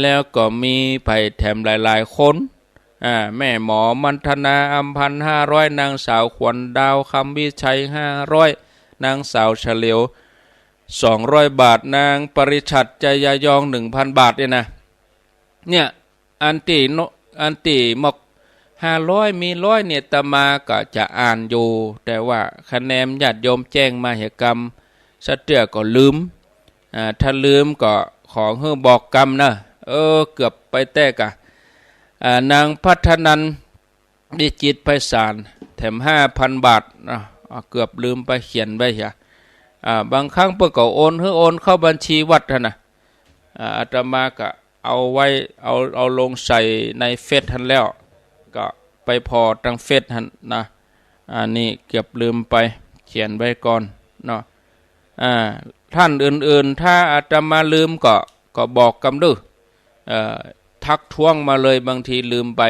แล้วก็มีไผ่แถมหลายๆคนแม่หมอมันธนาอัมพันธ์500นางสาวขวัญดาวคำวิชัย500นางสาวเฉลียว200 บาทนางปริชัดใจยายอง 1,000 บาทเนี่ยอันตีมก500มี100เนี่ยตมาก็จะอ่านอยู่แต่ว่าคะแนนญาติโยมแจ้งมาเหตุกรรมสะเตือก็ลืมถ้าลืมก็ขอให้บอกกรรมนะเกือบไปแตกนางพัฒนันดิจิตไพศาลแถม 5,000 บาทเกือบลืมไปเขียนไว้บางครั้งเพื่อก็โอนเข้าบัญชีวัดนะอาตมาก็เอาไว้เอาลงใส่ในเฟซทันแล้วก็ไปพอทางเฟซทันนะอันนี้เกือบลืมไปเขียนไว้ก่อนเนาะท่านอื่นๆถ้าอาตมาลืมก็บอกกำดื้อทักท้วงมาเลยบางทีลืมไป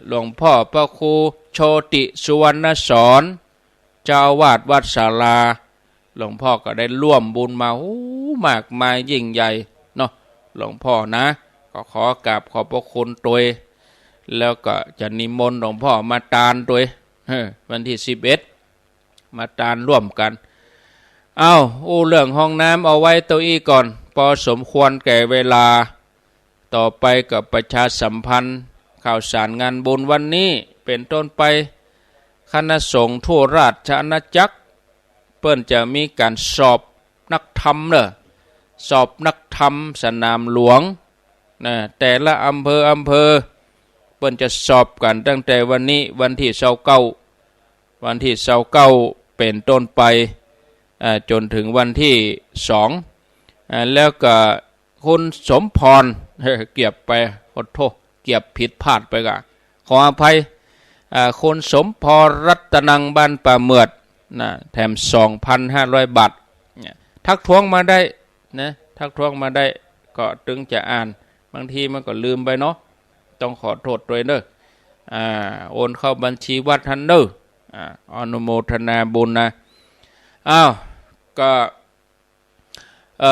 หลวงพ่อพระครูโชติสุวรรณสอนเจ้าอาวาสวัดศาลาหลวงพ่อก็ได้ร่วมบุญมามากมายยิ่งใหญ่เนาะหลวงพ่อนะก็ขอกราบขอบพระคุณตัวแล้วก็จะนิมนต์หลวงพ่อมาตานตัววันที่11มาตานร่วมกันเรื่องห้องน้ำเอาไว้ตัวอีก่อนพอสมควรแก่เวลาต่อไปกับประชาสัมพันธ์ข่าวสารงานบุญวันนี้เป็นต้นไปคณะสงฆ์ทั่วราชอาณาจักรเปิ้นจะมีการสอบนักธรรมสอบนักธรรมสนามหลวงแต่ละอำเภอเปิ้นจะสอบกันตั้งแต่วันนี้วันที่29เป็นต้นไปจนถึงวันที่2แล้วก็คุณสมพรเกียบไปขอโทษเกียบผิดพลาดไปก็ขออภัยคุณสมพรรัตนังบ้านป่าเมือดแถม 2,500 บาททักท้วงมาได้นะทักท้วงมาได้ก็ถึงจะอ่านบางทีมันก็ลืมไปเนาะต้องขอโทษด้วยเด้อโอนเข้าบัญชีวัดทันเด้ออนุโมทนาบุญนะก็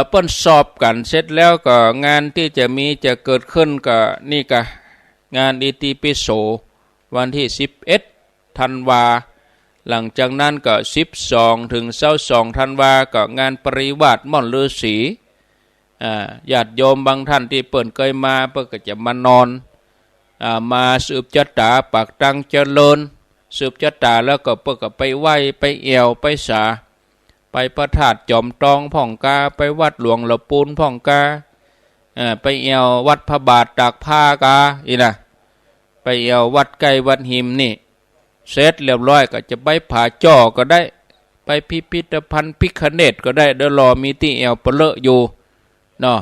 เปิ้นสอบกันเสร็จแล้วก็งานที่จะเกิดขึ้นก็นี่ก็งานอิติปิโสวันที่11ธันวาหลังจากนั้นก็12ถึง22ธันวาก็งานปริวาสม่อนฤาษีญาติโยมบางท่านที่เปิ้นเคยมาเปิ้นก็จะมานอนมาสืบชะตาปากตังเจริญสืบชะตาแล้วก็เปิ้นก็ไปไหว้ไปแอวไปสาไปพระธาตุจอมทองพ่องกาไปวัดหลวงละปูนพ่องกาไปแอววัดพระบาทตากผ้ากาไปแอววัดไกลวัดหิมนี่เสร็จเรียบร้อยก็จะไปผาจ้อก็ได้ไปพิพิธภัณฑ์พิคเนตก็ได้เดี๋ยวรอมีที่แอวเปลอะอยู่เนาะ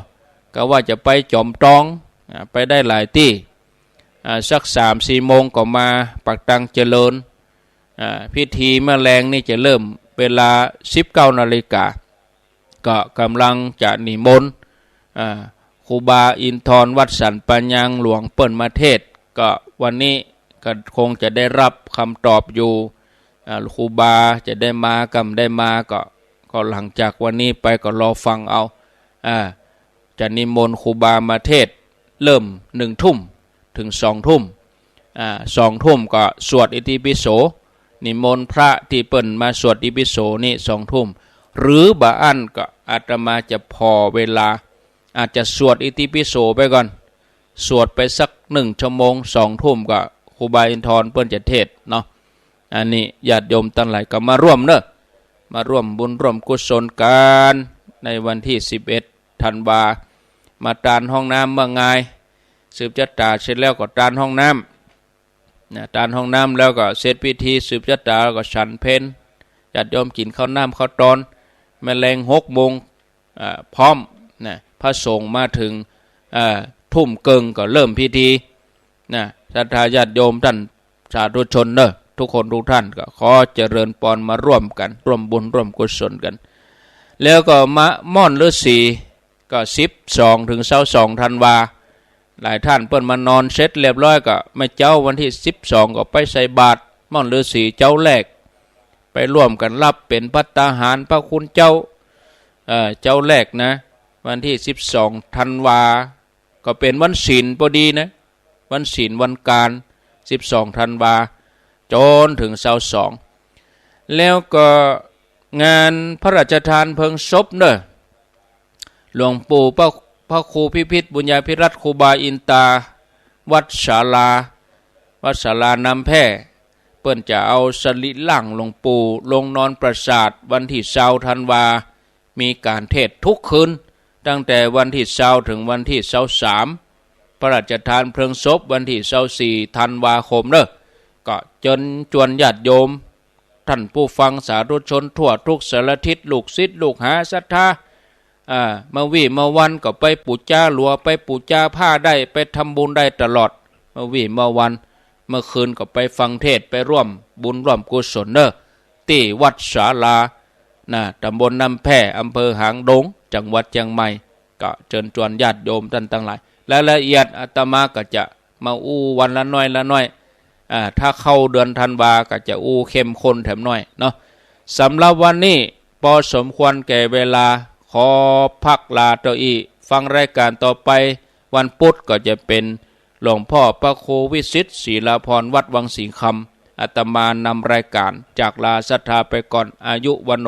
ก็ว่าจะไปจอมทองไปได้หลายที่สัก 3-4 โมงก็มาปักตังเจริญพิธีแมลงนี่จะเริ่มเวลา 19 นาฬิกาก็กำลังจะนิมนต์ครูบาอินทรวัดสันปัญญังหลวงเปิ้นมาเทศก็วันนี้ก็คงจะได้รับคำตอบอยู่ครูบาจะได้มากำได้มาก็หลังจากวันนี้ไปก็รอฟังเอาจะนิมนต์ครูบามาเทศเริ่ม1 ทุ่มถึง2 ทุ่ม2 ทุ่มก็สวดอิติปิโสนิมนต์พระที่เปิ้นมาสวดอิติปิโสนี่2 ทุ่มหรือบางอันก็อาตมาจะพอเวลาอาจจะสวดอิติปิโสไปก่อนสวดไปสัก1 ชั่วโมง2 ทุ่มก็ครูบาอินทรเปิ้นจะเทศเนาะอันนี้ญาติโยมทั้งหลายก็มาร่วมมาร่วมบุญร่วมกุศลกันในวันที่11ธันวามาตานห้องน้ำเมื่อไงสืบชะตาเสร็จแล้วก็ตานห้องน้ำตานห้องน้ำแล้วก็เสร็จพิธีสืบชะตาแล้วก็ฉันเพลญาติโยมกินข้าวน้ำข้าวตอนแมลง6 โมงพร้อมพระสงฆ์มาถึงทุ่มเกิงก็เริ่มพิธีศรัทธาญาติโยมท่านสาธุชนทุกคนทุกท่านก็ขอเจริญพรมาร่วมกันร่วมบุญร่วมกุศลกันแล้วก็มาม่อนฤาษีก็12ถึง22ธันวาหลายท่านเปิ้นมานอนเสร็จเรียบร้อยก็ไม่เจ้าวันที่12ก็ไปใส่บาตรม่อนฤาษีเจ้าแรก ไปร่วมกันรับเป็นภัตตาหารพระคุณเจ้าเจ้าแรกนะวันที่12ธันวาก็เป็นวันศีลพอดีนะวันศีลวันการ12ธันวาจนถึง22แล้วก็งานพระราชทานเพลิงศพเนอะหลวงปู่พระครูพิพิธบุญญาภิรัตน์ครูบาอินตาวัดศาลานำแพร่เปิ้นจะเอาสรีร่างหลวงปู่ลงนอนประสาทวันที่20ธันวามีการเทศน์ทุกคืนตั้งแต่วันที่20ถึงวันที่23พระราชทานเพลิงศพวันที่24ธันวาคมเนอะก็จนจวนญาติโยมท่านผู้ฟังสาธุชนทั่วทุกสารทิศลูกศิษย์ลูกหาศรัทธามาวันก็ไปปูชาหลัวไปปูชาผ้าได้ไปทำบุญได้ตลอดมาวันเมื่อคืนก็ไปฟังเทศไปร่วมบุญร่วมกุศลเนอะที่วัดศาลาตำบลน้ำแพร่อำเภอหางดงจังหวัดเชียงใหม่ก็เชิญชวนญาติโยมท่านทั้งหลายรายละเอียดอาตมาก็จะมาวันละน้อยถ้าเข้าเดือนธันวาก็จะเข้มข้นแถมน้อยเนาะสำหรับวันนี้พอสมควรแก่เวลาขอพักลาตัวอีฟังรายการต่อไปวันพุธก็จะเป็นหลวงพ่อพระครูวิสิทธิ์ศิลาพรวัดวังสิงห์คำอาตมานำรายการจากลาศรัทธาไปก่อนอายุวันโน